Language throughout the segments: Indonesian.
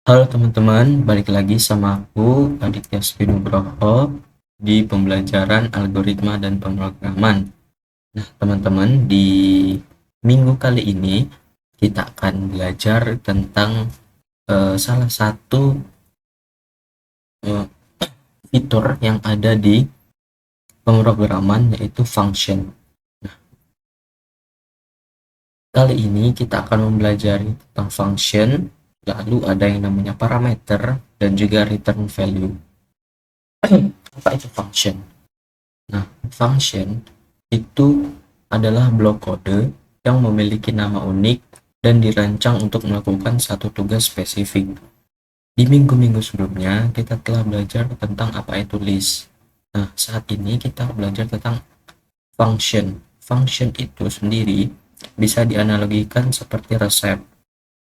Halo teman-teman, balik lagi sama aku Aditya Nugroho di pembelajaran algoritma dan pemrograman. Nah, teman-teman, di minggu kali ini kita akan belajar tentang salah satu eh, fitur yang ada di pemrograman yaitu function. Kali ini kita akan mempelajari tentang function, lalu ada yang namanya parameter dan juga return value. Apa itu function? Nah, function itu adalah blok kode yang memiliki nama unik dan dirancang untuk melakukan satu tugas spesifik. Di minggu-minggu sebelumnya, kita telah belajar tentang apa itu list. Nah, saat ini kita belajar tentang function. Function itu sendiri bisa dianalogikan seperti resep.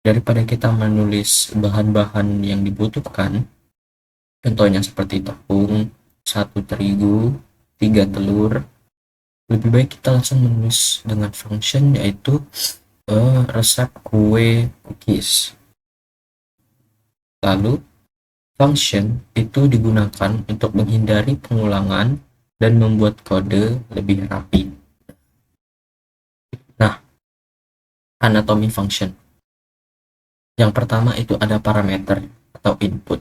Daripada kita menulis bahan-bahan yang dibutuhkan, contohnya seperti tepung, 1 terigu, 3 telur, lebih baik kita langsung menulis dengan function yaitu resep kue cookies. Lalu function itu digunakan untuk menghindari pengulangan dan membuat kode lebih rapi. Nah, anatomi function. Yang pertama itu ada parameter atau input.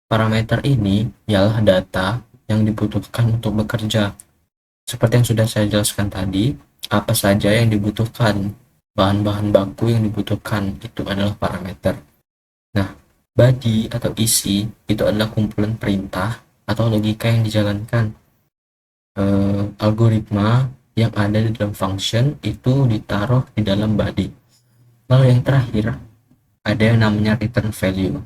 Parameter ini ialah data yang dibutuhkan untuk bekerja. Seperti yang sudah saya jelaskan tadi, apa saja yang dibutuhkan, bahan-bahan baku yang dibutuhkan itu adalah parameter. Nah, body atau isi itu adalah kumpulan perintah atau logika yang dijalankan. Algoritma yang ada di dalam function itu ditaruh di dalam body. Lalu yang terakhir ada yang namanya return value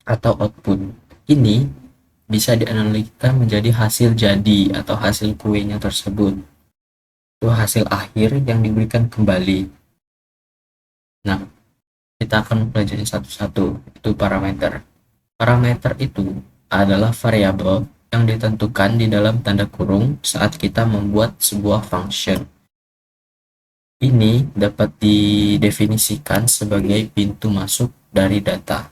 atau output. Ini bisa dianalisa menjadi hasil jadi atau hasil kuenya tersebut. Itu hasil akhir yang diberikan kembali. Nah, kita akan mempelajari satu-satu. Itu parameter. Parameter itu adalah variabel yang ditentukan di dalam tanda kurung saat kita membuat sebuah function. Ini dapat didefinisikan sebagai pintu masuk dari data.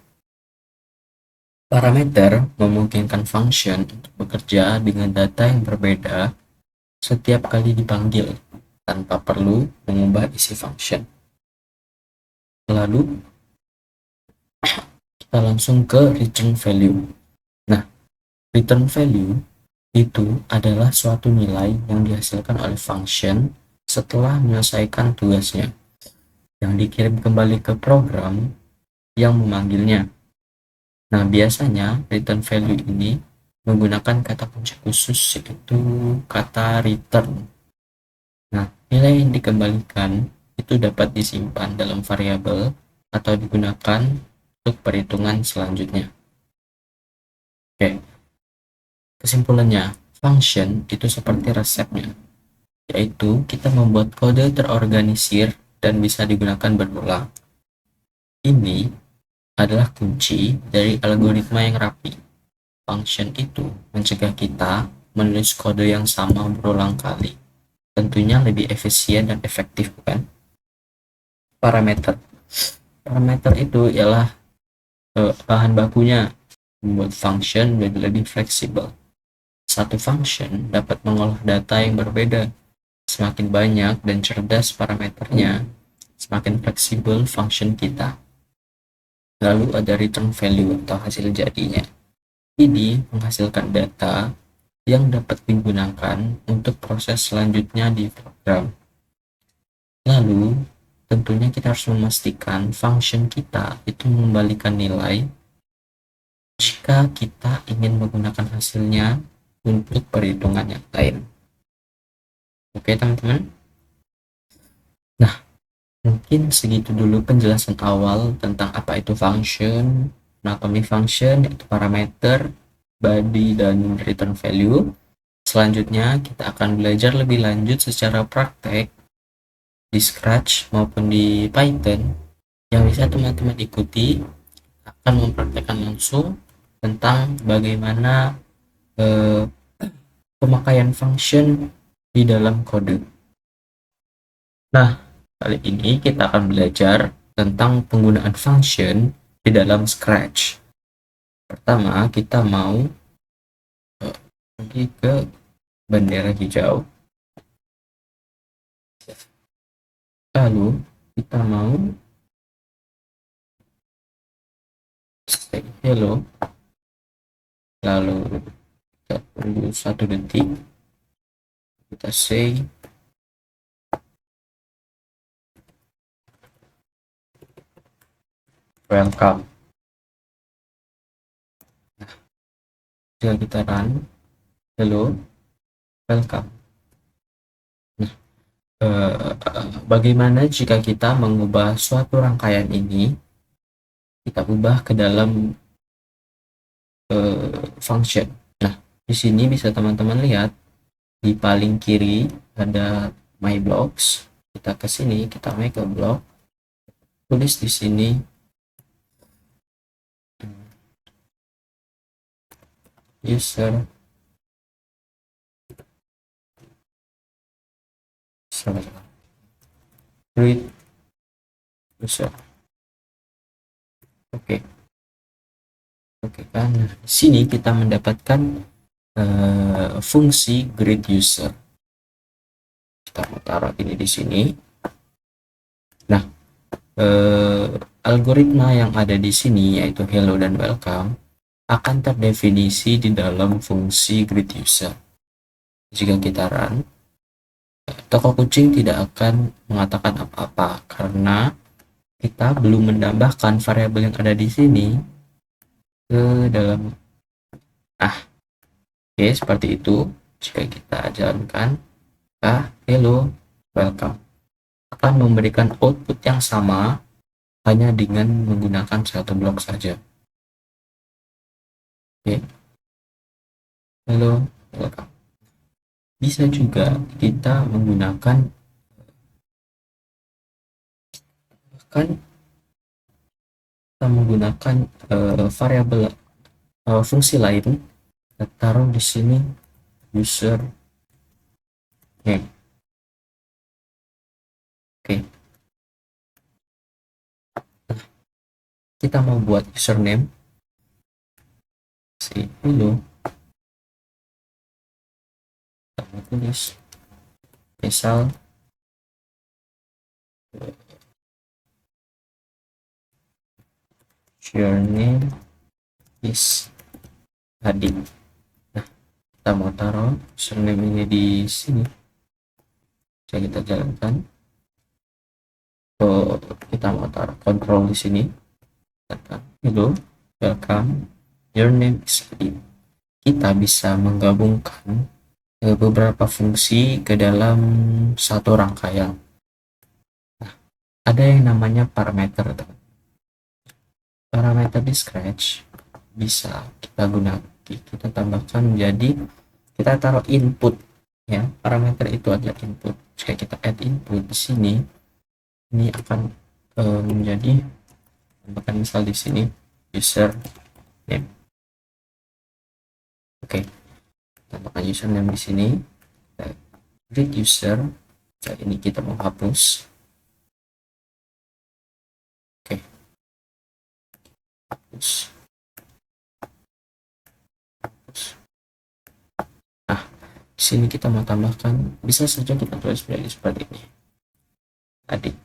Parameter memungkinkan function untuk bekerja dengan data yang berbeda setiap kali dipanggil tanpa perlu mengubah isi function. Lalu kita langsung ke return value. Nah, return value itu adalah suatu nilai yang dihasilkan oleh function setelah menyelesaikan tugasnya, yang dikirim kembali ke program yang memanggilnya. Nah, biasanya return value ini menggunakan kata kunci khusus yaitu kata return. Nah, nilai yang dikembalikan itu dapat disimpan dalam variabel atau digunakan untuk perhitungan selanjutnya. Oke, kesimpulannya, function itu seperti resepnya, yaitu kita membuat kode terorganisir dan bisa digunakan berulang. Ini adalah kunci dari algoritma yang rapi. Function itu mencegah kita menulis kode yang sama berulang kali. Tentunya lebih efisien dan efektif, bukan? Parameter. Parameter itu ialah bahan bakunya membuat function menjadi lebih fleksibel. Satu function dapat mengolah data yang berbeda. Semakin banyak dan cerdas parameternya, semakin fleksibel function kita. Lalu ada return value atau hasil jadinya. Ini menghasilkan data yang dapat digunakan untuk proses selanjutnya di program. Lalu, tentunya kita harus memastikan function kita itu mengembalikan nilai jika kita ingin menggunakan hasilnya untuk perhitungan yang lain. Oke, teman-teman? Nah, mungkin segitu dulu penjelasan awal tentang apa itu function, anatomy function, yaitu parameter, body, dan return value. Selanjutnya, kita akan belajar lebih lanjut secara praktek di Scratch maupun di Python yang bisa teman-teman ikuti. Akan mempraktekkan langsung tentang bagaimana pemakaian function di dalam kode. Nah, kali ini kita akan belajar tentang penggunaan function di dalam Scratch. Pertama, kita mau pergi ke bendera hijau, lalu kita mau say hello, lalu kita tunggu 1 detik, kita say welcome. Jika kita run hello welcome. Nah, bagaimana jika kita mengubah suatu rangkaian ini, kita ubah ke dalam function. Nah, di sini bisa teman-teman lihat di paling kiri ada my blocks. Kita ke sini, kita make a block, tulis di sini user create user. Oke. Oke kan, nah, di sini kita mendapatkan fungsi greet user. Kita mau taruh ini di sini. Nah, algoritma yang ada di sini yaitu hello dan welcome akan terdefinisi di dalam fungsi greet user. Jika kita run, toko kucing tidak akan mengatakan apa-apa karena kita belum menambahkan variabel yang ada di sini ke dalam. Oke, seperti itu. Jika kita jalankan hello welcome akan memberikan output yang sama hanya dengan menggunakan satu blok saja. Oke, hello welcome. Bisa juga kita menggunakan variabel fungsi lain. Kita taruh di sini user name. Oke. Kita mau buat username si hello, kita mau tulis misal your name is Adi. Nah, kita mau taruh username ini di sini. Jadi kita jalankan. Kita mau taruh control di sini. Hello, welcome. Your name is Adi. Kita bisa menggabungkan beberapa fungsi ke dalam satu rangkaian. Nah, ada yang namanya parameter. Parameter di Scratch bisa kita gunakan, kita tambahkan menjadi, kita taruh input ya. Parameter itu adalah input. Jika kita add input di sini, ini akan menjadi, tambahkan misal di sini user name. Oke, tambahkan username di sini, create user. Nah, ini kita mau hapus. Oke, hapus. Nah, di sini kita mau tambahkan, bisa saja kita tulis seperti ini, adik.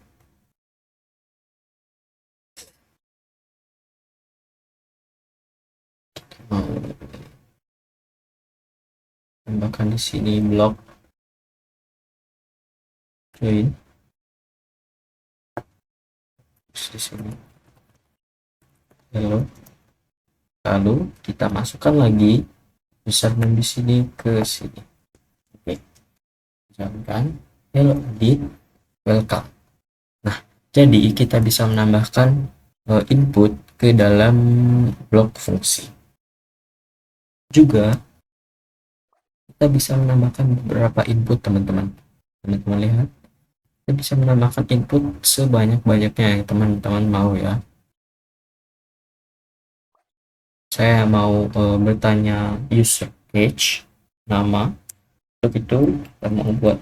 Kita mau tambahkan di sini blok join di sini hello, lalu kita masukkan lagi username di sini ke sini. Oke, jalankan hello edit welcome. Nah, jadi kita bisa menambahkan input ke dalam blok fungsi. Juga kita bisa menambahkan beberapa input, teman-teman lihat, kita bisa menambahkan input sebanyak-banyaknya yang teman-teman mau ya. Saya mau bertanya user page nama, untuk itu kita mau buat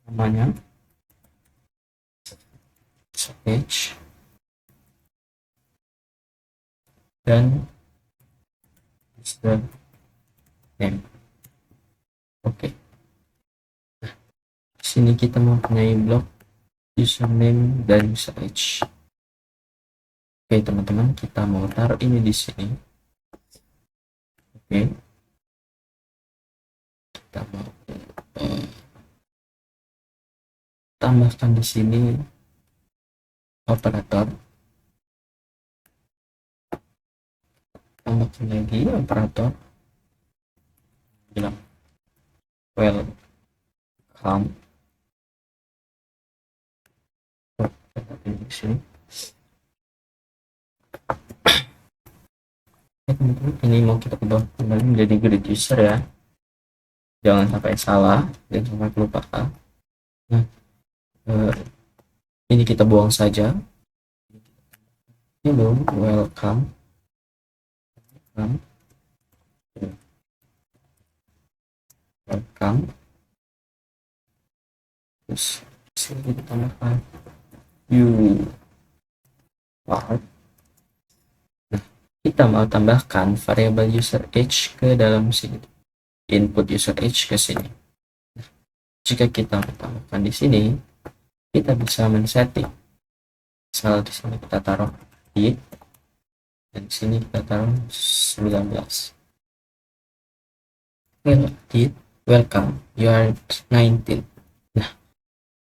namanya user page dan username. Oke, di sini kita mempunyai blok username dan user age. Oke teman-teman, kita mau taruh ini di sini. Oke, kita mau tambahkan di sini operator, tambahkan lagi operator, bilang welcome. Di sini teman-teman, ini mau kita ubah kembali menjadi greet user ya, jangan sampai salah dan sampai kelupaan. Nah, ini kita buang saja. Hello, welcome. Welcome. Terus sini kita tambahkan you are. Nah, kita mau tambahkan variabel user age ke dalam sini, input user age ke sini. Nah, jika kita tambahkan di sini, kita bisa men-setting. Misal di sini kita taruh id, dan di sini kita taruh 19. Welcome, you are 19. Nah,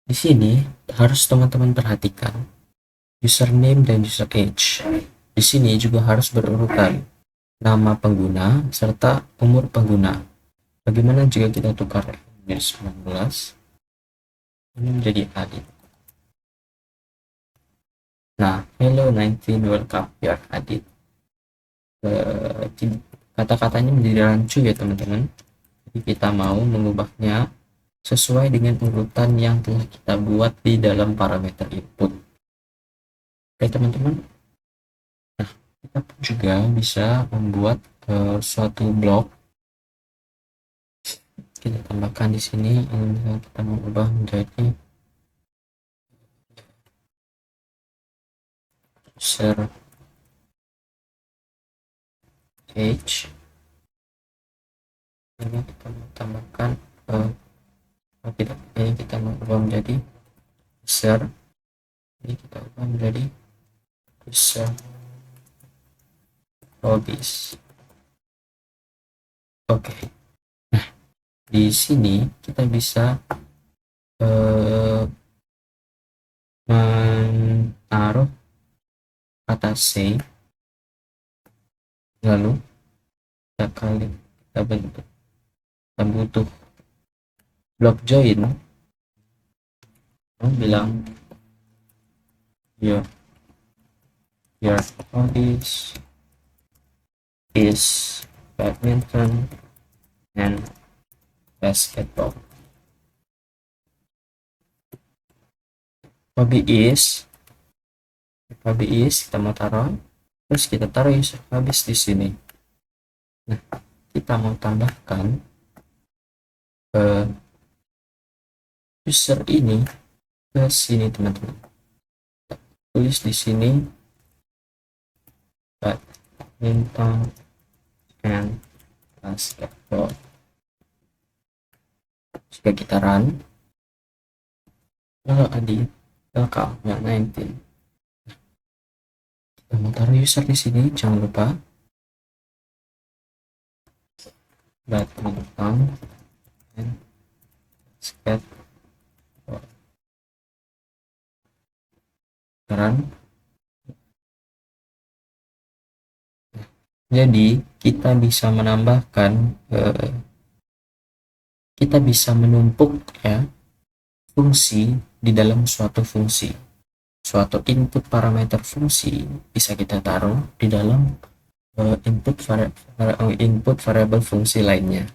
di sini harus teman-teman perhatikan username dan user age. Di sini juga harus berurutan nama pengguna serta umur pengguna. Bagaimana jika kita tukar menjadi 19, ini menjadi Adit. Nah, hello 19, welcome, you are Adit. Kata-katanya menjadi rancu ya teman-teman. Jadi kita mau mengubahnya sesuai dengan urutan yang telah kita buat di dalam parameter input. Oke teman-teman. Nah, kita juga bisa membuat suatu blok. Kita tambahkan di sini, kita mengubah menjadi user age. Ini kita tambahkan tidak, ini kita ubah menjadi user, ini kita ubah menjadi user hobbies. Oke, nah di sini kita bisa menaruh kata say, lalu kita bentuk, kita butuh blok join, bilang your hobbies is badminton and basketball. Hobby is kita mau taruh, terus kita taruh user hobbies di sini. Nah, kita mau tambahkan user ini ke sini teman-teman. Tulis di sini badminton and basketball. Jika kita run, kalau Adi welcome ya 19. Kita mau taruh user di sini, jangan lupa badminton and basketball. Run. Jadi kita bisa menambahkan, kita bisa menumpuk ya fungsi di dalam suatu fungsi. Suatu input parameter fungsi bisa kita taruh di dalam input variabel fungsi lainnya.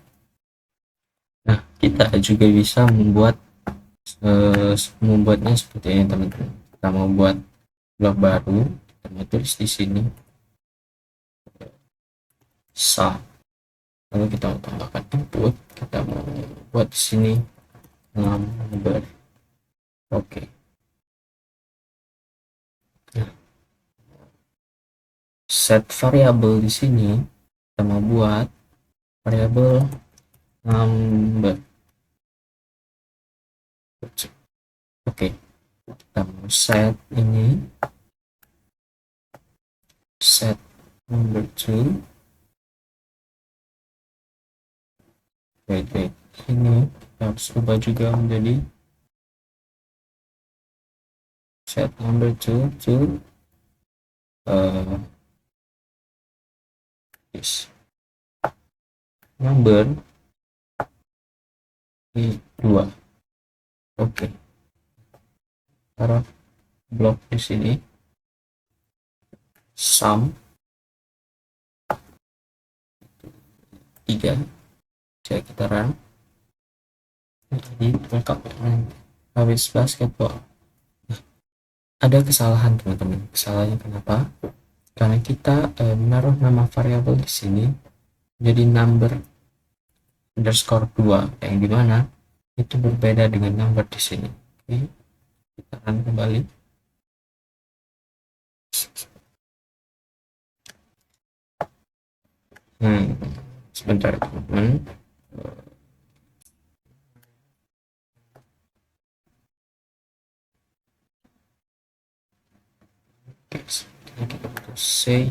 Nah, kita juga bisa membuatnya seperti ini teman-teman. Kita mau buat blok baru, kita mau tulis di sini sum, lalu kita mau tambahkan input, kita mau buat di sini number. Oke. Nah, set variabel di sini kita mau buat variabel number. Oke, kita mau set ini set number to wait ini harus ubah juga menjadi set number to this number ini 2. Oke, taruh blok di sini sum 3. Jadi kita run, jadi lengkap habis basketball. Ada kesalahan teman-teman. Kesalahannya kenapa? Karena kita menaruh nama variabel di sini jadi number underscore 2 yang dimana itu berbeda dengan number di sini. Oke, kita run kembali. Sebentar teman-teman. Oke, kita butuh say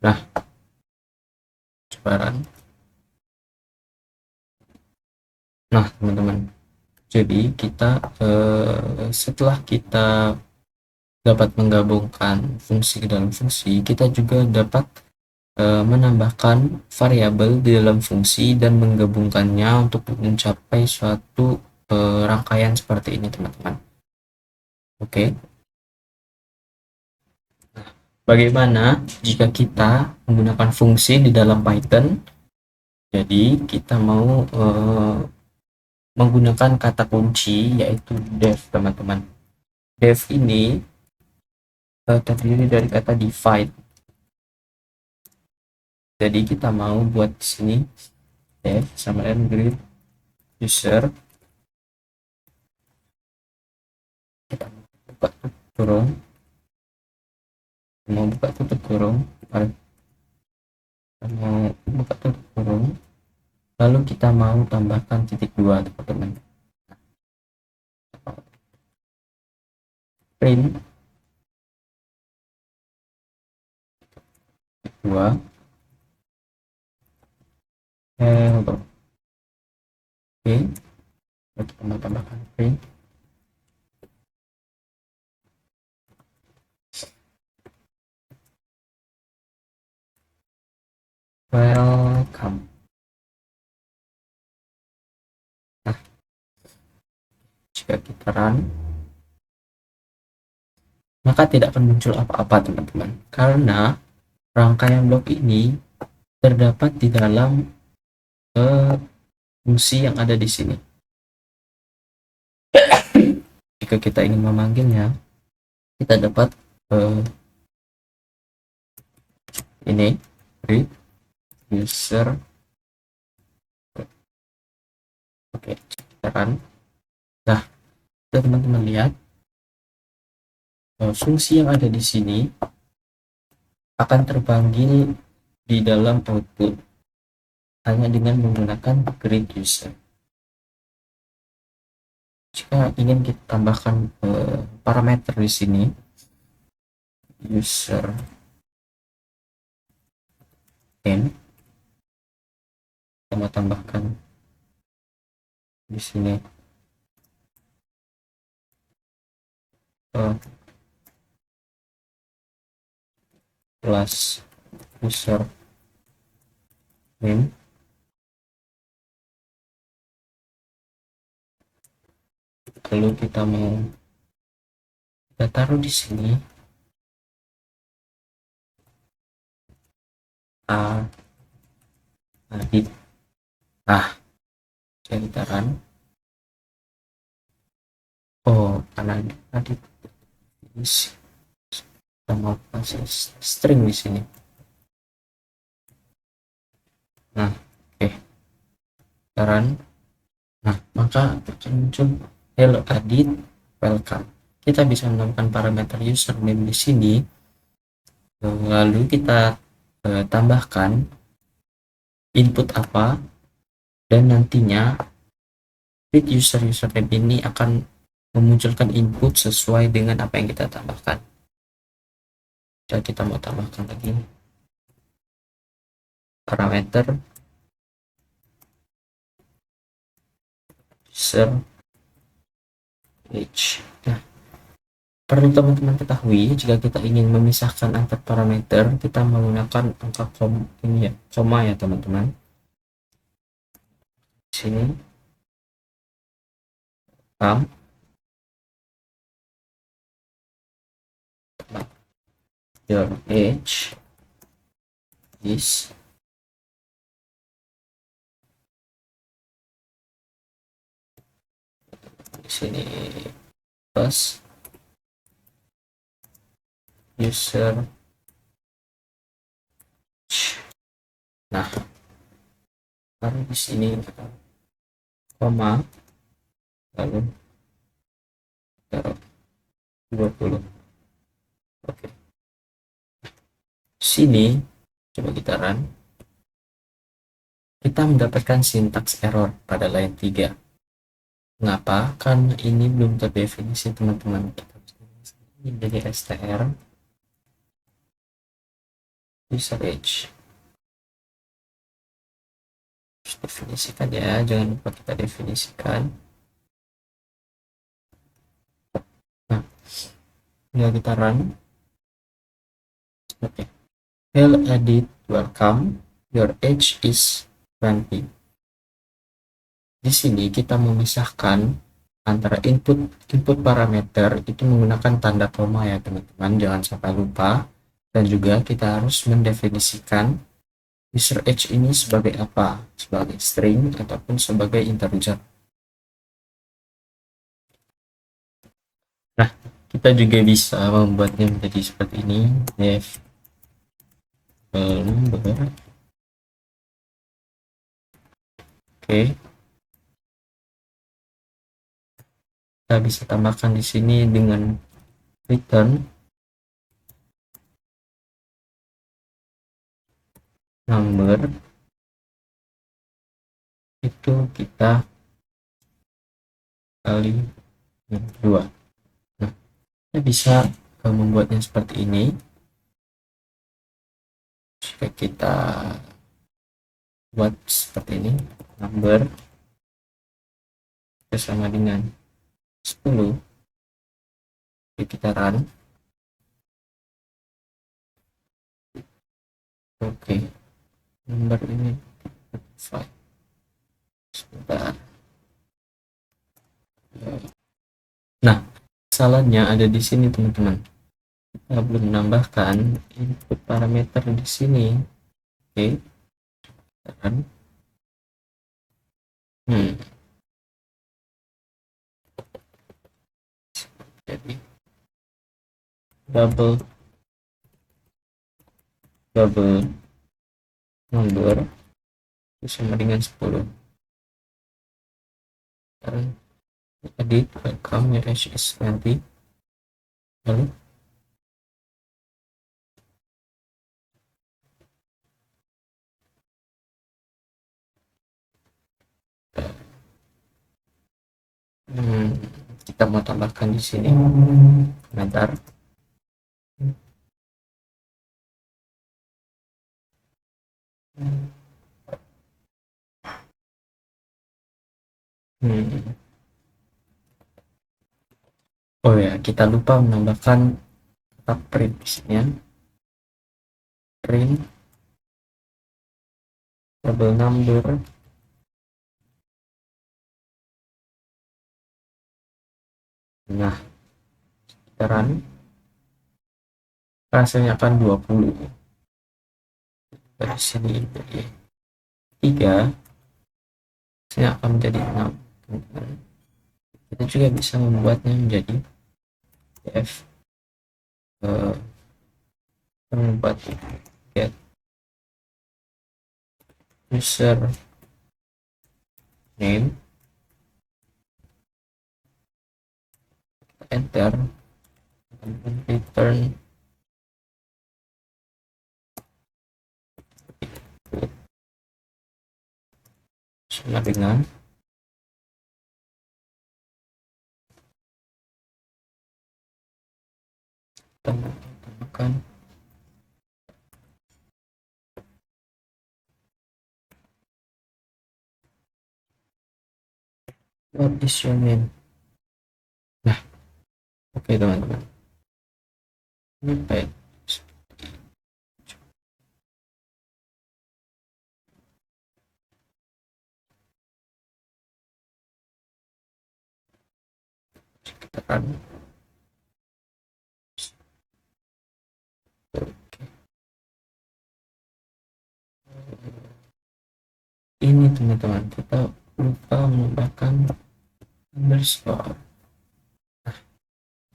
nah, coba run. Nah teman-teman, jadi kita setelah kita dapat menggabungkan fungsi ke dalam fungsi, kita juga dapat menambahkan variabel di dalam fungsi dan menggabungkannya untuk mencapai suatu rangkaian seperti ini teman-teman. Oke, nah, bagaimana jika kita menggunakan fungsi di dalam Python? Jadi kita mau menggunakan kata kunci yaitu def teman-teman. Def ini terdiri dari kata divide. Jadi kita mau buat di sini def sama dengan greet user, kita buka kurung, mau buka tutup kurung, mau buka tutup kurung, lalu kita mau tambahkan titik 2 teman-teman. Print 2 hello. Oke, kita mau tambahkan print welcome. Nah, jika kita run, maka tidak akan muncul apa-apa teman-teman, karena rangkaian blok ini terdapat di dalam fungsi yang ada di sini. Jika kita ingin memanggilnya, kita dapat ini read user. Oke, kita run. Nah, teman-teman lihat fungsi yang ada di sini akan terpanggil di dalam output hanya dengan menggunakan greet user. Jika ingin kita tambahkan parameter di sini, user name, kita mau tambahkan di sini plus user name, lalu kita mau kita taruh di sini edit. Nah, saya kita run. Oh, karena edit kita mau kasih string di sini. Nah, oke, kita run. Nah, maka akan muncul hello edit welcome. kita bisa menambahkan parameter username di sini, lalu kita tambahkan input apa, dan nantinya feed username ini akan memunculkan input sesuai dengan apa yang kita tambahkan. Jadi kita mau tambahkan lagi parameter user age. Nah, perlu teman-teman ketahui, jika kita ingin memisahkan antar parameter, kita menggunakan angka koma ya teman-teman. Sini your age is di sini plus user. Nah, lalu di sini koma, lalu taruh 20. Oke. Sini coba kita run. Kita mendapatkan sintaks error pada line 3. Mengapa? Karena ini belum terdefinisi teman-teman. Ini jadi str user age. Terus definisikan ya, jangan lupa kita definisikan. Nah, tinggal kita run. Oke. Hello edit, welcome. Your age is 20. Di sini kita memisahkan antara input parameter itu menggunakan tanda koma ya teman-teman, jangan sampai lupa. Dan juga kita harus mendefinisikan user age ini sebagai apa, sebagai string ataupun sebagai integer. Nah, kita juga bisa membuatnya menjadi seperti ini, def number. Oke. Kita bisa tambahkan di sini dengan return number, itu kita kali 2. Nah, kita bisa membuatnya seperti ini. Jika kita buat seperti ini, number bersama dengan 10, jadi kita run. Oke, number ini 5. Sebentar. Nah, salahnya ada di sini teman-teman. Kita belum menambahkan input parameter di sini. Oke, kan? Jadi double number sama dengan 10. Sekarang edit, welcome, your age is 20. Lalu kita mau tambahkan di sini komentar. Oh ya, kita lupa menambahkan kata print di sini ya. Print double number. Nah, kita run. Hasilnya akan 20. Dari sini jadi 3, hasilnya akan menjadi 6. Kita juga bisa membuatnya menjadi def membuat get user name, kita enter, return sama dengan tambahkan what is your name. Nah, oke teman-teman, ini baik. Kita akan ini teman-teman, kita lupa menambahkan underscore. Nah,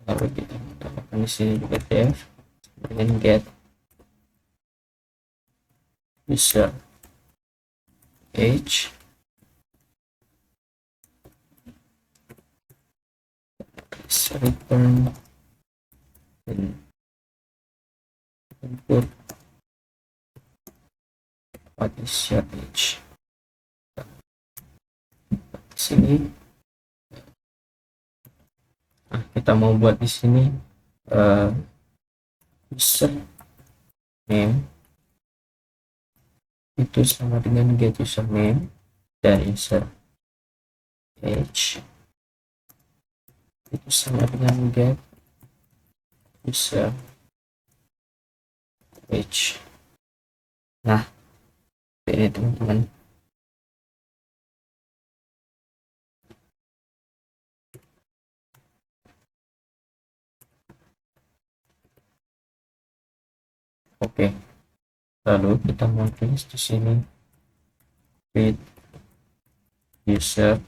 lalu kita tambahkan di sini juga def dengan get user age return dan input what is your age. Di sini, nah, kita mau buat di sini user name itu sama dengan get username dan user age itu sama dengan get user age. Nah, ini teman-teman. Oke, lalu kita mau tulis di sini with username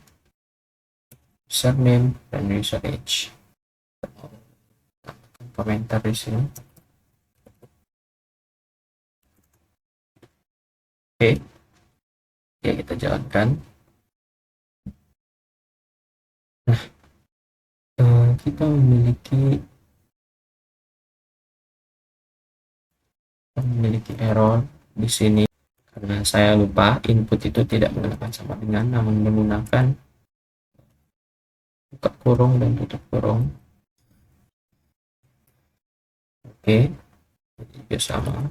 dan user age. Komentar di sini. Oke, ya kita jalankan. Nah, kita memiliki error di sini karena saya lupa input itu tidak menggunakan sama dengan, namun menggunakan buka kurung dan tutup kurung. Oke, juga sama.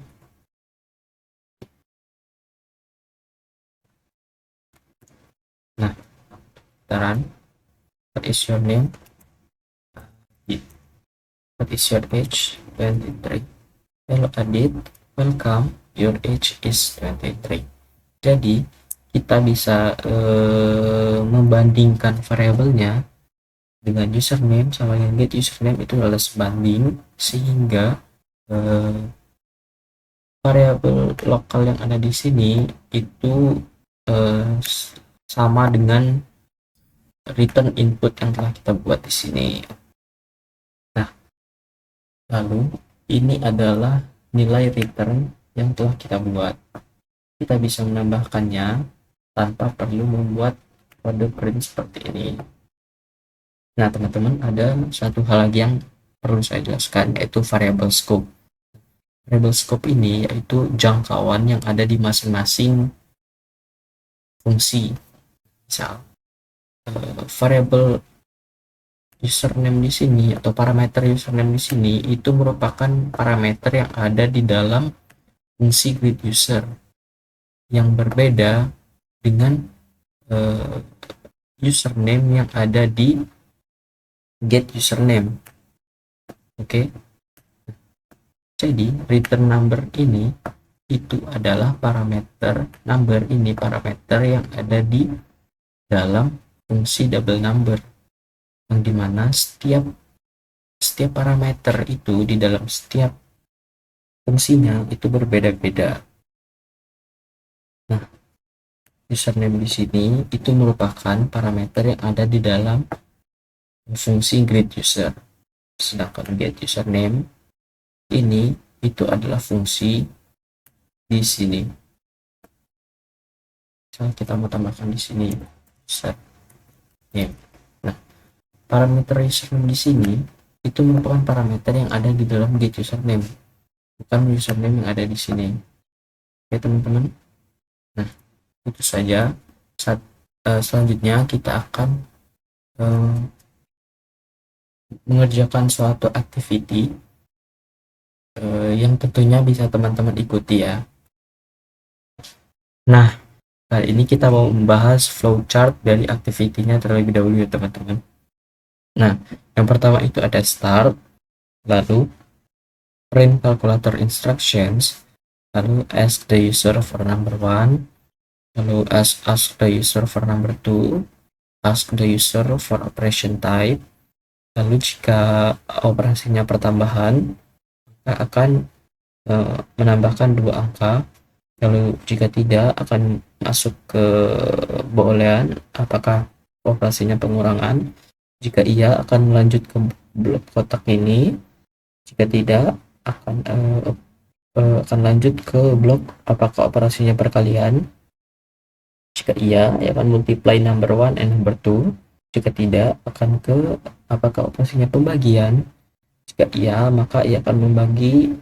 Nah, taran what is your name, what is your age, 23. Hello Adit, welcome, your age is 23. Jadi kita bisa membandingkan variabelnya dengan username sama yang get username itu adalah sebanding, sehingga variabel lokal yang ada di sini itu sama dengan return input yang telah kita buat di sini. Nah, lalu ini adalah nilai return yang telah kita buat. Kita bisa menambahkannya tanpa perlu membuat kode print seperti ini. Nah, teman-teman, ada satu hal lagi yang perlu saya jelaskan, yaitu variable scope. Variable scope ini yaitu jangkauan yang ada di masing-masing fungsi. Misal, variable username di sini atau parameter username di sini itu merupakan parameter yang ada di dalam fungsi greet user, yang berbeda dengan username yang ada di get username. Oke. Jadi return number ini itu adalah parameter number, ini parameter yang ada di dalam fungsi double number, yang dimana setiap parameter itu di dalam setiap fungsinya itu berbeda-beda. Nah, username di sini itu merupakan parameter yang ada di dalam fungsi greet user, sedangkan get username ini itu adalah fungsi di sini. Misalnya kita mau tambahkan di sini user name. Nah, parameter username di sini itu merupakan parameter yang ada di dalam get username, bukan username yang ada di sini. Oke teman-teman, nah itu saja. Selanjutnya kita akan mengerjakan suatu activity yang tentunya bisa teman-teman ikuti ya. Nah, kali ini kita mau membahas flowchart dari activity-nya terlebih dahulu ya teman-teman. Nah, yang pertama itu ada start, lalu print calculator instructions, lalu ask the user for number 1, lalu ask the user for number 2, ask the user for operation type, lalu jika operasinya pertambahan akan menambahkan 2 angka, lalu jika tidak akan masuk ke boolean apakah operasinya pengurangan, jika iya akan melanjut ke blok kotak ini, jika tidak akan lanjut ke blok apakah operasinya perkalian, jika iya akan multiply number 1 and number 2, jika tidak akan ke apakah operasinya pembagian, jika iya maka ia akan membagi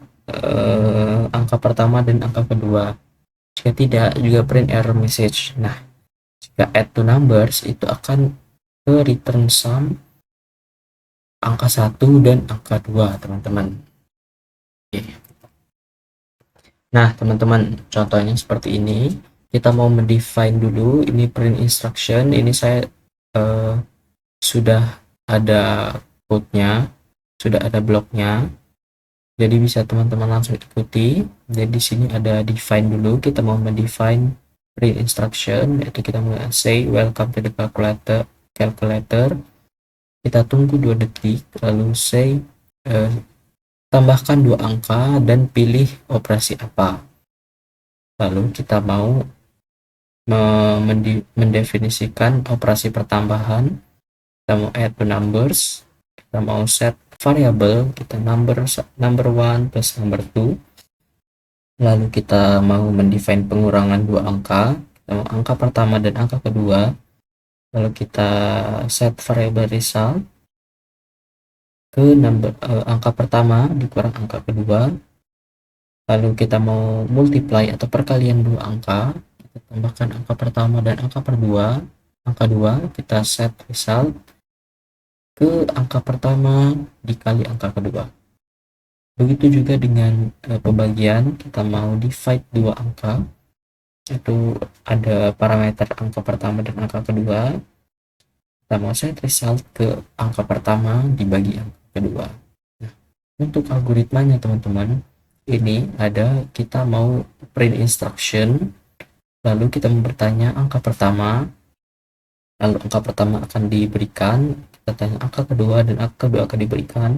angka pertama dan angka kedua, jika tidak juga print error message. Nah, jika add to numbers itu akan ke return sum angka 1 dan angka 2 teman-teman. Oke. Nah teman-teman, contohnya seperti ini. Kita mau mendefine dulu ini print instruction. Ini saya sudah ada code-nya, sudah ada bloknya, jadi bisa teman-teman langsung ikuti. Jadi di sini ada define dulu. Kita mau mendefine print instruction, yaitu kita mau say welcome to the calculator. Kita tunggu 2 detik, lalu say tambahkan 2 angka dan pilih operasi apa. Lalu kita mau mendefinisikan operasi pertambahan. Kita mau add to numbers, kita mau set variable, kita number 1 plus number 2, lalu kita mau mendefine pengurangan 2 angka, kita mau angka pertama dan angka kedua, lalu kita set variable result ke angka pertama dikurang angka kedua, lalu kita mau multiply atau perkalian 2 angka, kita tambahkan angka pertama dan angka angka 2, kita set result ke angka pertama dikali angka kedua. Begitu juga dengan pembagian, kita mau divide 2 angka, itu ada parameter angka pertama dan angka kedua, kita mau set result ke angka pertama dibagi angka kedua. Nah, untuk algoritmanya teman-teman, ini ada kita mau print instruction, lalu kita mau bertanya angka pertama, lalu angka pertama akan diberikan, kita tanya angka kedua dan angka kedua akan diberikan,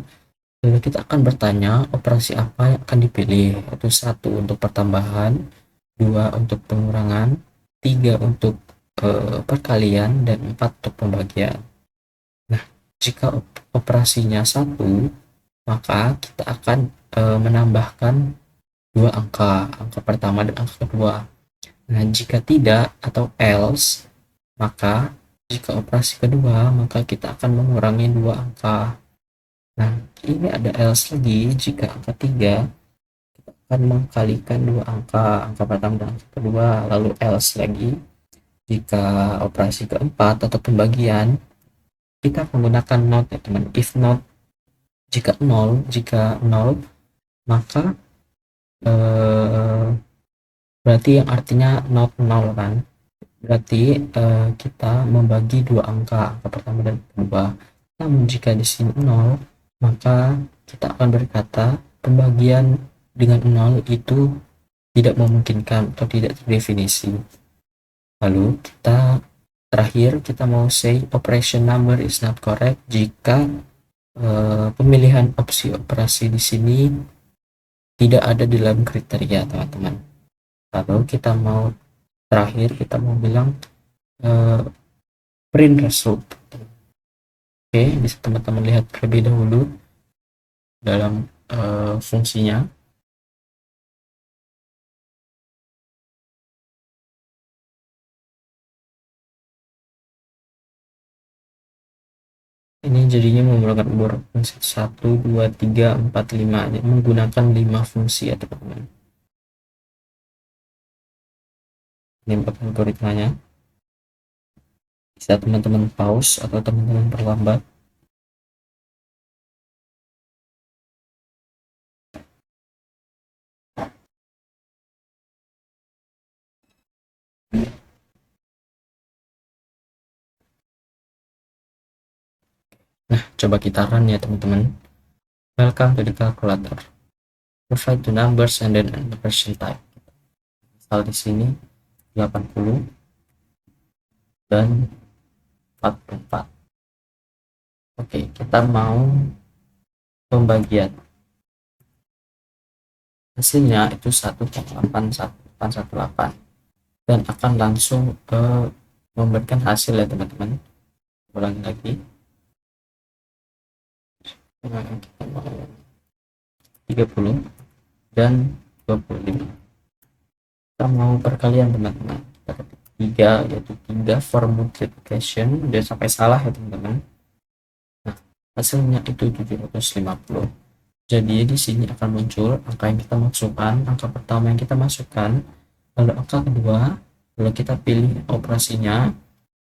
lalu kita akan bertanya operasi apa yang akan dipilih, yaitu 1 untuk pertambahan, 2 untuk pengurangan, 3 untuk perkalian, dan 4 untuk pembagian. Nah, jika operasinya 1, maka kita akan menambahkan 2 angka pertama dan angka kedua. Nah, jika tidak atau else, maka jika operasi kedua, maka kita akan mengurangi 2 angka. Nah, ini ada else lagi. Jika angka 3, kita akan mengkalikan 2 angka pertama dan angka kedua, lalu else lagi. Jika operasi keempat atau pembagian, kita menggunakan not ya teman. If not, jika 0, maka berarti yang artinya not 0 kan. Berarti kita membagi 2 angka pertama dan kedua. Namun jika di sini 0, maka kita akan berkata pembagian dengan 0 itu tidak memungkinkan atau tidak terdefinisi. Lalu terakhir kita mau say operation number is not correct jika pemilihan opsi operasi di sini tidak ada di dalam kriteria teman-teman. Lalu kita mau terakhir kita mau bilang print result. Oke, bisa teman-teman lihat terlebih dahulu dalam fungsinya. ini jadinya menggunakan umur fungsi 1, 2, 3, 4, 5, menggunakan 5 fungsi ya teman-teman. Ini algoritmanya. Bisa teman-teman pause atau teman-teman perlambat. Nah, coba kita run ya teman-teman. Welcome to the calculator. Provide the numbers and then an operation type. Misal di sini 80 dan 44. Oke, kita mau pembagian. Hasilnya itu 1,81818 dan akan langsung memberikan hasil ya teman-teman. Ulangi lagi. Kita mau 30 dan 25. Kita mau perkalian teman-teman. Kita ketik 3 yaitu 3 for multiplication, dan sampai salah ya teman-teman. Nah, hasilnya itu 750. Jadi di sini akan muncul angka yang kita masukkan, angka pertama yang kita masukkan, lalu angka kedua, lalu kita pilih operasinya,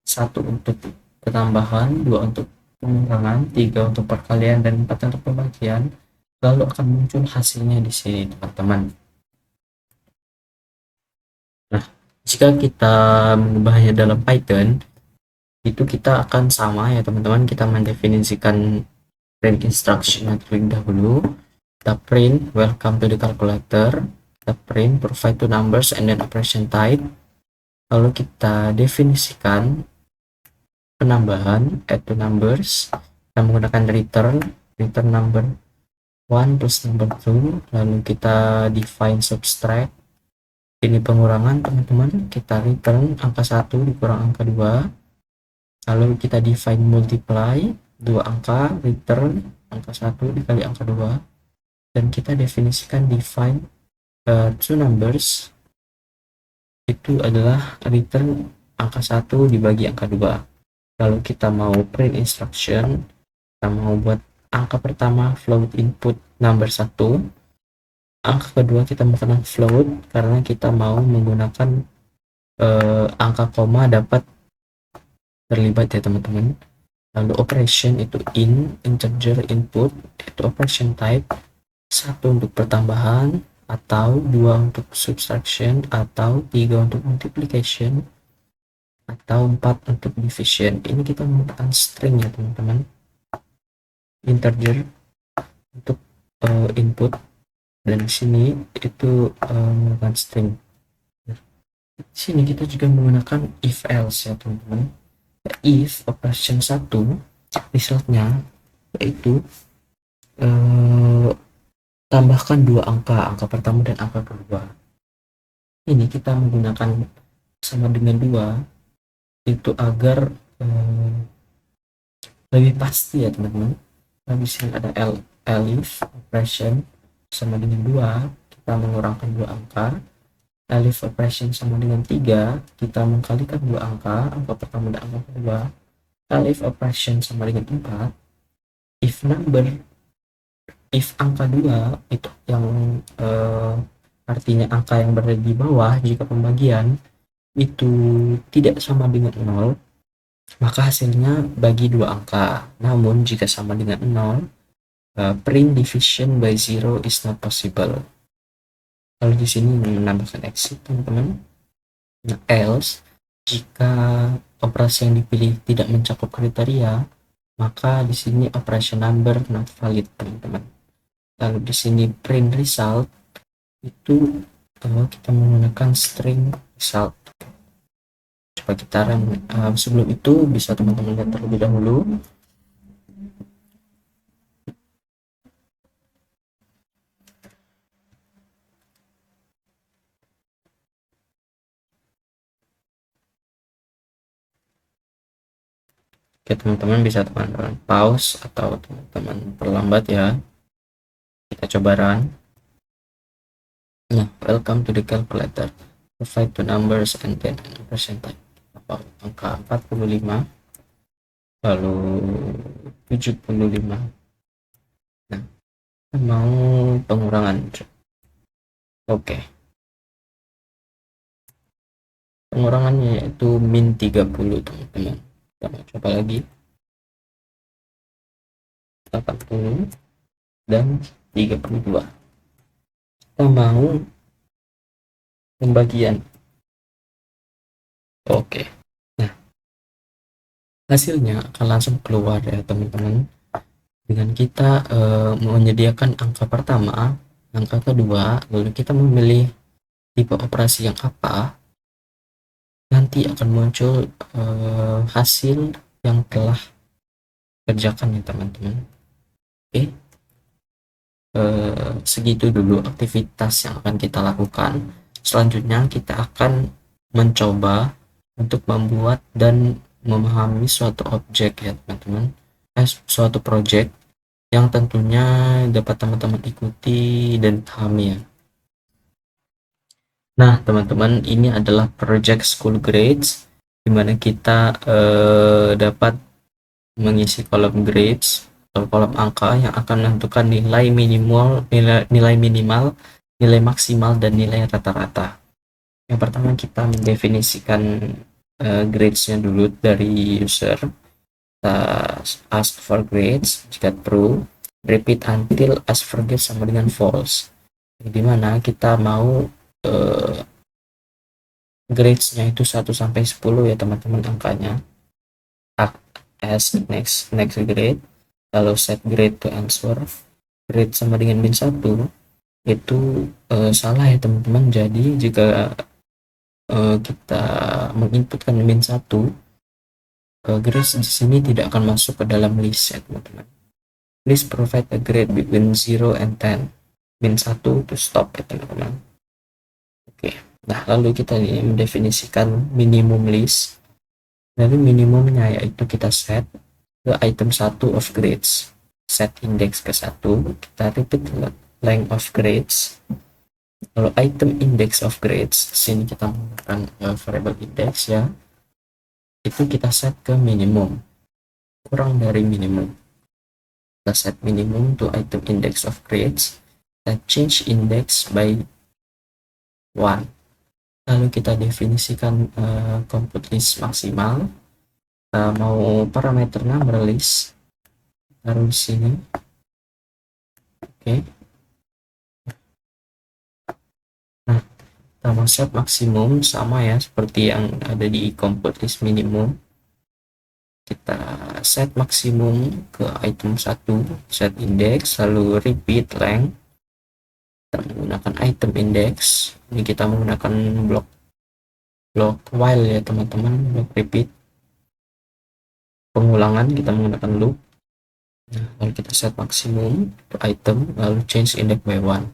1 untuk pertambahan, 2 untuk pengurangan, 3 untuk perkalian, dan 4 untuk pembagian. Lalu akan muncul hasilnya di sini teman-teman. Nah, jika kita mengubahnya dalam Python, itu kita akan sama ya teman-teman, kita mendefinisikan print instruction terlebih dahulu. Kita print welcome to the calculator, kita print provide two numbers and then operation type, lalu kita definisikan penambahan add two numbers, kita menggunakan return number 1 plus number 2, lalu kita define subtract, ini pengurangan teman-teman, kita return angka 1 dikurang angka 2, lalu kita define multiply, 2 angka, return angka 1 dikali angka 2, dan kita definisikan define two numbers, itu adalah return angka 1 dibagi angka 2. Lalu kita mau print instruction, kita mau buat angka pertama float input number 1, angka kedua kita menggunakan float karena kita mau menggunakan angka koma dapat terlibat ya teman-teman. Lalu operation itu integer input, itu operation type, 1 untuk pertambahan, atau 2 untuk subtraction, atau 3 untuk multiplication, atau 4 untuk division. Ini kita menggunakan string ya teman-teman, integer untuk input, dan di sini itu menggunakan string. Di sini kita juga menggunakan if else ya teman-teman. If operation 1 resultnya yaitu tambahkan 2 angka pertama dan angka kedua. Ini kita menggunakan sama dengan 2 itu agar lebih pasti ya teman-teman. Habis ini ada elif operation sama dengan 2, kita mengurangkan 2 angka. Elif operation sama dengan 3, kita mengkalikan 2 angka pertama dan angka kedua. Elif operation sama dengan 4, if angka 2 itu yang artinya angka yang berada di bawah, jika pembagian itu tidak sama dengan 0, maka hasilnya bagi 2 angka. Namun jika sama dengan 0, print division by 0 is not possible. Lalu di sini menambahkan exit teman-teman. Nah, else jika operasi yang dipilih tidak mencakup kriteria, maka di sini operation number not valid teman-teman. Lalu di sini print result itu kita menggunakan string result. Coba kita run. Sebelum itu bisa teman-teman lihat terlebih dahulu. Oke teman-teman, bisa teman-teman pause atau teman-teman perlambat ya. Kita coba run. Nah, welcome to the calculator. Provide two numbers and then an operation type. Angka 45 lalu 75. Nah, mau pengurangan. Oke, pengurangannya yaitu min 30 teman-teman. Kita mau coba lagi 80 dan 32. Kita mau pembagian. Oke, nah hasilnya akan langsung keluar ya teman-teman, dengan kita menyediakan angka pertama, angka kedua, lalu kita memilih tipe operasi yang apa, nanti akan muncul hasil yang telah kerjakan ya teman-teman. Oke, segitu dulu aktivitas yang akan kita lakukan. Selanjutnya kita akan mencoba untuk membuat dan memahami suatu objek ya teman-teman, suatu project yang tentunya dapat teman-teman ikuti dan pahami ya. Nah teman-teman, ini adalah project school grades, dimana kita dapat mengisi kolom grades atau kolom angka yang akan menentukan nilai minimal, nilai minimal, nilai maksimal, dan nilai rata-rata. Yang pertama kita mendefinisikan gradesnya dulu dari user. Kita ask for grades jika true, repeat until ask for grades sama dengan false, dimana kita mau gradesnya itu 1 sampai 10 ya teman-teman angkanya. As next grade, lalu set grade to answer, grade sama dengan min 1 itu salah ya teman-teman. Jadi jika kita menginputkan min 1, grades di sini tidak akan masuk ke dalam list ya teman-teman. Please provide a grade between 0 and 10. Min 1 to stop ya teman-teman. Oke, nah lalu kita ini mendefinisikan minimum list. Lalu minimumnya yaitu kita set ke item 1 of grades, set index ke 1, kita repeat length of grades. Lalu item index of grades, sini kita menggunakan variable index ya, itu kita set ke minimum, kurang dari minimum. Kita set minimum to item index of grades, kita change index by 1. Lalu kita definisikan compute list maksimal. Mau parameternya release, taruh di sini. Oke. Nah, kita mau set maksimum sama ya seperti yang ada di compute list minimum. Kita set maksimum ke item 1, set index, lalu repeat length. Kita menggunakan item index. Ini kita menggunakan blok while ya teman-teman, blok repeat. Pengulangan kita menggunakan loop. Nah, lalu kita set maksimum to item, lalu change index by 1.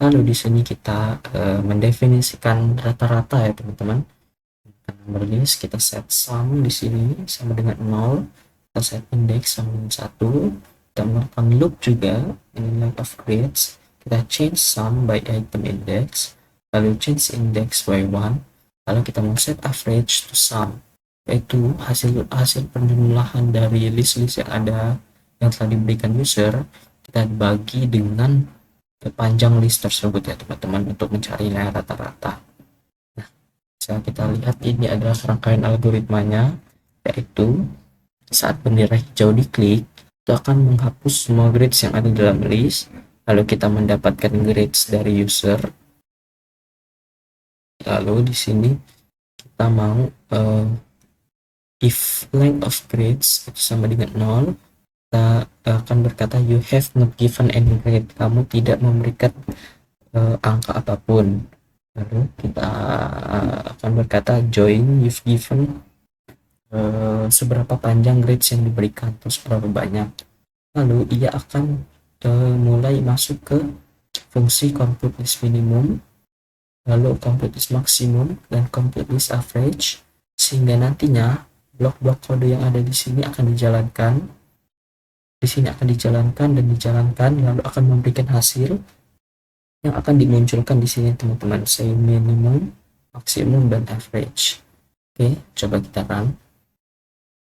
Lalu di sini kita mendefinisikan rata-rata ya teman-teman. Number list kita set sum di sini sama dengan 0, kita set index sama dengan 1, kita melakukan loop juga in length of grades, kita change sum by item index, lalu change index by 1, lalu kita mau set average to sum, yaitu hasil penjumlahan dari list-list yang ada yang telah diberikan user, kita bagi dengan panjang list tersebut ya teman-teman untuk mencari nilai rata-rata. Nah, bisa kita lihat ini adalah rangkaian algoritmanya, yaitu saat bendera hijau diklik itu akan menghapus semua grades yang ada dalam list, lalu kita mendapatkan grades dari user. Lalu di sini kita mau if length of grades itu sama dengan 0, kita akan berkata you have not given any grade, kamu tidak memberikan angka apapun. Lalu kita akan berkata join you've given seberapa panjang grades yang diberikan atau seberapa banyak. Lalu ia akan mulai masuk ke fungsi compute list minimum, lalu compute list maksimum, dan compute list average, sehingga nantinya blok-blok kode yang ada di sini akan dijalankan. Di sini akan dijalankan dan dijalankan, lalu akan memberikan hasil yang akan dimunculkan di sini teman-teman, say minimum, maksimum, dan average. Oke, coba kita run.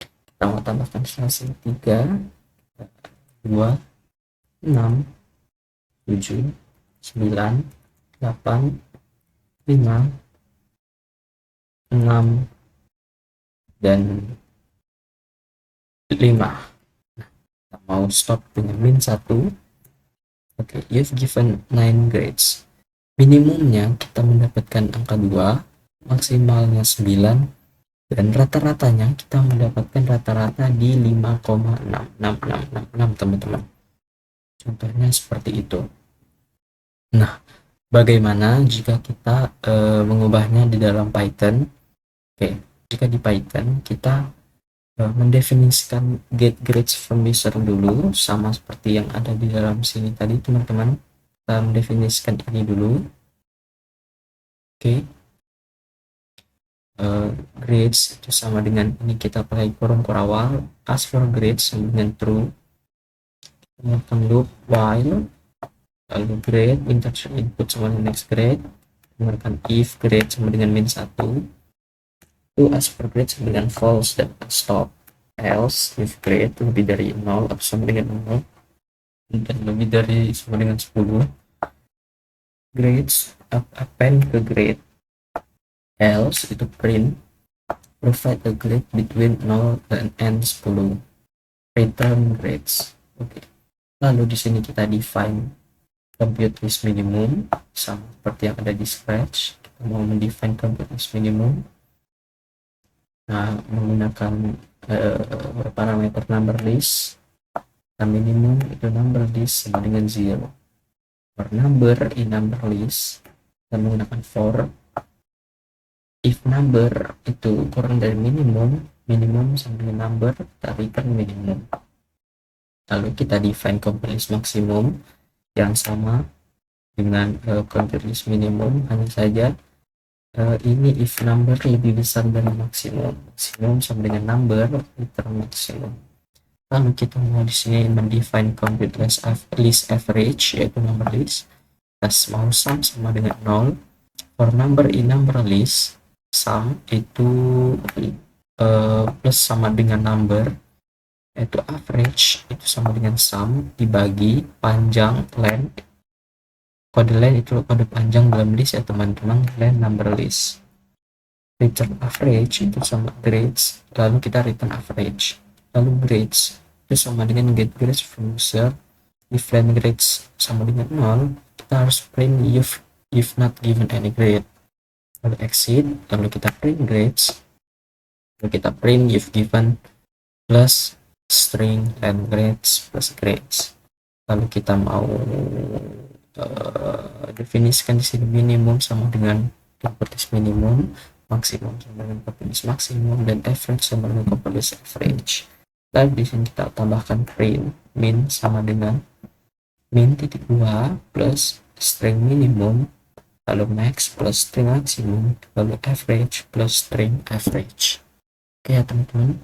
Kita Kita mau tambahkan hasil 3, 2, 6, 7, 9, 8, 5, 6, dan 5. Kita mau stop dengan min 1. Oke, you've given 9 grades. Minimumnya kita mendapatkan angka 2, maksimalnya 9, dan rata-ratanya kita mendapatkan rata-rata di 5,66666 teman-teman. Contohnya seperti itu. Nah, bagaimana jika kita mengubahnya di dalam Python? Oke, jika di Python kita mendefinisikan get grades from user dulu, sama seperti yang ada di dalam sini tadi teman-teman. Kita mendefinisikan ini dulu. Oke, grades itu sama dengan ini, kita pakai kurung awal, ask for grades sama dengan true, melakukan loop while, lalu grade instruction input sama dengan next grade, melakukan if grade sama dengan min 1, to ask for grade sama dengan false dan stop, else if grade lebih dari 0 atau sama dengan 0 dan lebih dari sama dengan 10, grades append ke grade, else itu print provide a grade between 0 and 10, return grades. Oke. Lalu di sini kita define compute list minimum sama seperti yang ada di Scratch. Kita mau mendefine compute list minimum. Nah, menggunakan parameter number list. Nah, minimum itu number list sama dengan 0. For number in number list, kita menggunakan for. If number itu kurang dari minimum, minimum sama dengan number, kita return minimum. Lalu kita define compute list maksimum yang sama dengan compute list minimum, hanya saja ini if number lebih besar dari maksimum, maksimum sama dengan number, return maksimum. Lalu kita mau di sini mendefine compute list average, yaitu number list, plus mau sum sama dengan 0. For number in number list, sum itu plus sama dengan number, yaitu average itu sama dengan sum dibagi panjang length. Kode length itu kode panjang dalam list ya teman-teman, length number list. Return average itu sama grades, lalu kita return average. Lalu grades itu sama dengan get grades from user. If length grades sama dengan 0, kita harus print if not given any grade. Lalu exit, lalu kita print grades, lalu kita print if given plus string and grades plus grades. Lalu kita mau definisikan di sini minimum sama dengan compute list minimum, maksimum sama dengan compute list maksimum, dan average sama dengan compute list average. Lalu di sini kita tambahkan print min sama dengan min titik 2 plus string minimum, lalu max plus string maksimum, lalu average plus string average. Oke ya teman-teman,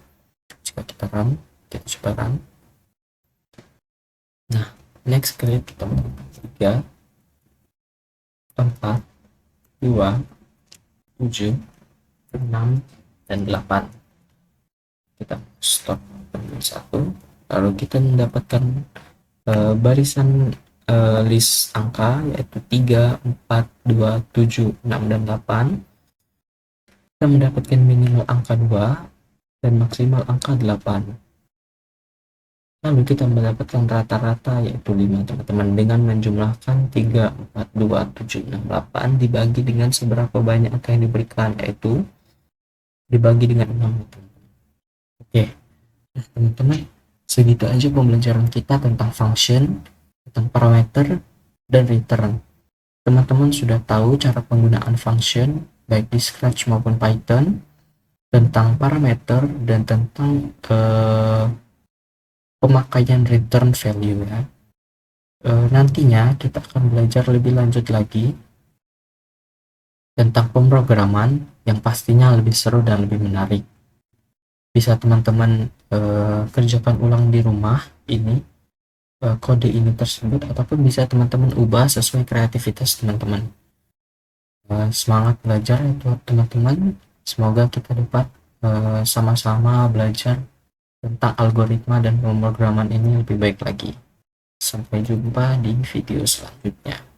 jika kita run, kita coba run. Nah, next grade kita menggunakan 3, 4, 2, 7, 6, dan 8. Kita stop dengan 1, lalu kita mendapatkan barisan list angka, yaitu 3, 4, 2, 7, 6, dan 8. Kita mendapatkan minimal angka 2 dan maksimal angka 8. Lalu kita mendapatkan rata-rata yaitu 5 teman-teman, dengan menjumlahkan 3, 4, 2, 7, 6, 8 dibagi dengan seberapa banyak angka yang diberikan, yaitu dibagi dengan 6 teman-teman. Oke, nah teman-teman, segitu aja pembelajaran kita tentang function, tentang parameter, dan return. Teman-teman sudah tahu cara penggunaan function baik di Scratch maupun Python, tentang parameter, dan tentang pemakaian return value ya. Nantinya kita akan belajar lebih lanjut lagi tentang pemrograman yang pastinya lebih seru dan lebih menarik. Bisa teman-teman kerjakan ulang di rumah ini, kode ini tersebut, ataupun bisa teman-teman ubah sesuai kreativitas teman-teman. Semangat belajar itu teman-teman, semoga kita dapat sama-sama belajar tentang algoritma dan pemrograman ini lebih baik lagi. Sampai jumpa di video selanjutnya.